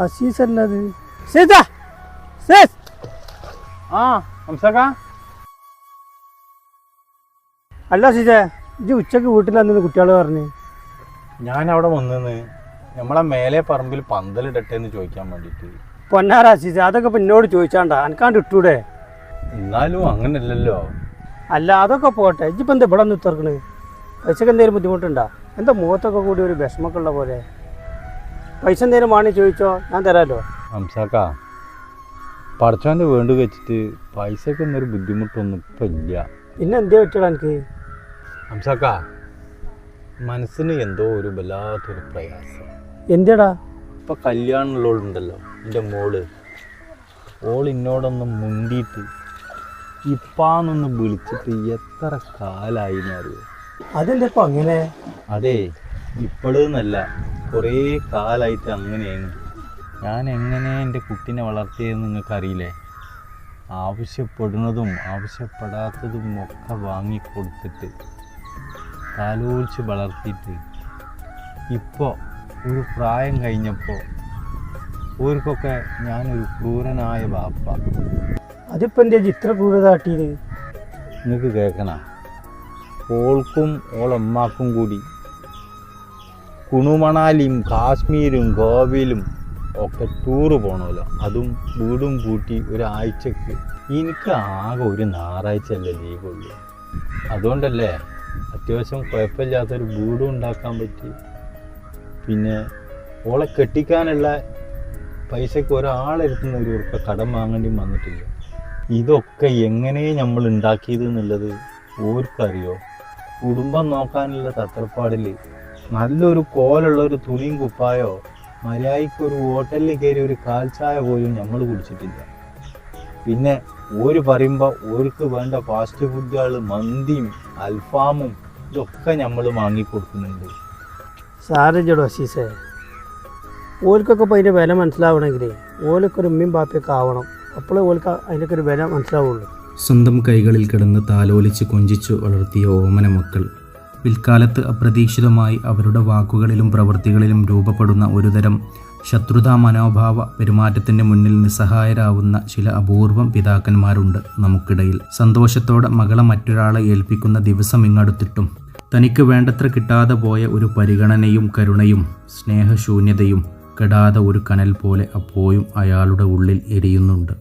അസീസല്ലത് അല്ല സീസേ ഇജ്ജ് ഉച്ചക്ക് വീട്ടിൽ കുട്ടികൾ പറഞ്ഞു ഞാൻ അവിടെ വന്നെന്ന് നമ്മളെ മേലെ പറമ്പിൽ പന്തലിടട്ടെ എന്ന് ചോദിക്കാൻ വേണ്ടിട്ട്. പൊന്നാരാ സീസേ, അതൊക്കെ ഇപ്പൊ എന്നോട് ചോദിച്ചാണ്ടാ, അനക്കാണ്ട് ഇട്ടൂടെ? എന്നാലും അങ്ങനല്ലല്ലോ. അല്ല അതൊക്കെ പോട്ടെ, ഇജ്ജിപ്പോൾ എന്താ ഇവിടെ ഒന്ന് തുറക്കണേ? പൈസക്ക് എന്തെങ്കിലും ബുദ്ധിമുട്ടുണ്ടോ? എന്താ മുഖത്തൊക്കെ കൂടി ഒരു വിഷമൊക്കെ ഉള്ള പോലെ? പൈസ എന്തെങ്കിലും വേണേ ചോദിച്ചോ, ഞാൻ തരാമല്ലോ. ഹംസാക്ക, പഠിച്ചോൻ്റെ വേണ്ടു വെച്ചിട്ട് പൈസക്ക് ഒന്നൊരു ബുദ്ധിമുട്ടൊന്നും ഇപ്പം ഇല്ല. പിന്നെ എന്തേ പറ്റടാ എനിക്ക്? ഹംസാക്ക, മനസ്സിന് എന്തോ ഒരു വല്ലാത്തൊരു പ്രയാസം. എന്തിടാ? ഇപ്പം കല്യാണമുള്ളവളുണ്ടല്ലോ എൻ്റെ മോള്, ഓൾ എന്നോടൊന്ന് മുണ്ടിയിട്ട് ഇപ്പാന്നൊന്ന് വിളിച്ചിട്ട് എത്ര കാലായി എന്നറിയോ? അതെന്താ ഇപ്പം അങ്ങനെ? അതെ, ഇപ്പോഴെന്നല്ല, കുറേ കാലമായിട്ട് അങ്ങനെയാണ്. ഞാൻ എങ്ങനെ എൻ്റെ കുട്ടീനെ വളർത്തിയതെന്ന് നിങ്ങൾക്കറിയില്ലേ? ആവശ്യപ്പെടുന്നതും ആവശ്യപ്പെടാത്തതും ഒക്കെ വാങ്ങിക്കൊടുത്തിട്ട് താലോലിച്ച് വളർത്തിയിട്ട് ഇപ്പോൾ ഒരു പ്രായം കഴിഞ്ഞപ്പോൾ ഓർക്കൊക്കെ ഞാനൊരു ക്രൂരനായ ബാപ്പ. അതിപ്പോൾ എൻ്റെ ഇത്ര ക്രൂരത കാട്ടിയത്? നിങ്ങൾക്ക് കേൾക്കണ? ഓൾക്കും ഓളമ്മക്കും കൂടി കുണുമണാലിയും കാശ്മീരും ഗോവയിലും ഒക്കെ ടൂറ് പോകണമല്ലോ, അതും വീടും കൂട്ടി ഒരാഴ്ചക്ക്. എനിക്ക് ആകെ ഒരു ഞായറാഴ്ചയല്ലേ ലീവുള്ളൂ. അതുകൊണ്ടല്ലേ അത്യാവശ്യം കുഴപ്പമില്ലാത്തൊരു വീടും ഉണ്ടാക്കാൻ പറ്റി. പിന്നെ ഓളെ കെട്ടിക്കാനുള്ള പൈസക്ക് ഒരാളെടുത്തുന്ന ഒരു ഉറുപ്പ കടം വാങ്ങേണ്ടി വന്നിട്ടില്ല. ഇതൊക്കെ എങ്ങനെ നമ്മൾ ഉണ്ടാക്കിയത് എന്നുള്ളത് ഓർക്കറിയോ? കുടുംബം നോക്കാനുള്ള തത്രപ്പാടിൽ നല്ലൊരു കോലുള്ള ഒരു തുണിയും കുപ്പായോ മര്യാദയ്ക്ക് ഒരു ഹോട്ടലിൽ കയറി ഒരു കാൽച്ചായ പോലും നമ്മൾ കുടിച്ചിട്ടില്ല. പിന്നെ ഓര് പറയുമ്പോൾ ഓർക്ക് വേണ്ട ഫാസ്റ്റ് ഫുഡുകൾ, മന്തിയും അൽഫാമും ഇതൊക്കെ നമ്മൾ വാങ്ങിക്കൊടുക്കുന്നുണ്ട്. സാരജടോ അസീസേ, ഓൽക്കൊക്കെ ഇപ്പോൾ അതിൻ്റെ വില മനസ്സിലാവണമെങ്കിലേ ഓലൊക്കെ ഒരു ഉമ്മയും ബാപ്പയൊക്കെ ആവണം. അപ്പോഴേ ഓൽക്ക് അതിനൊക്കെ ഒരു വില മനസ്സിലാവുള്ളൂ. സ്വന്തം കൈകളിൽ കിടന്ന് താലോലിച്ച് കൊഞ്ചിച്ചു വളർത്തിയ ഓമന മക്കൾ പിൽക്കാലത്ത് അപ്രതീക്ഷിതമായി അവരുടെ വാക്കുകളിലും പ്രവൃത്തികളിലും രൂപപ്പെടുന്ന ഒരുതരം ശത്രുതാ മനോഭാവ പെരുമാറ്റത്തിൻ്റെ മുന്നിൽ നിസ്സഹായരാവുന്ന ചില അപൂർവം പിതാക്കന്മാരുണ്ട് നമുക്കിടയിൽ. സന്തോഷത്തോടെ മകളെ മറ്റൊരാളെ ഏൽപ്പിക്കുന്ന ദിവസം ഇങ്ങടുത്തിട്ടും തനിക്ക് വേണ്ടത്ര കിട്ടാതെ പോയ ഒരു പരിഗണനയും കരുണയും സ്നേഹശൂന്യതയും കെടാതെ ഒരു കനൽ പോലെ അപ്പോഴും അയാളുടെ ഉള്ളിൽ എരിയുന്നുണ്ട്.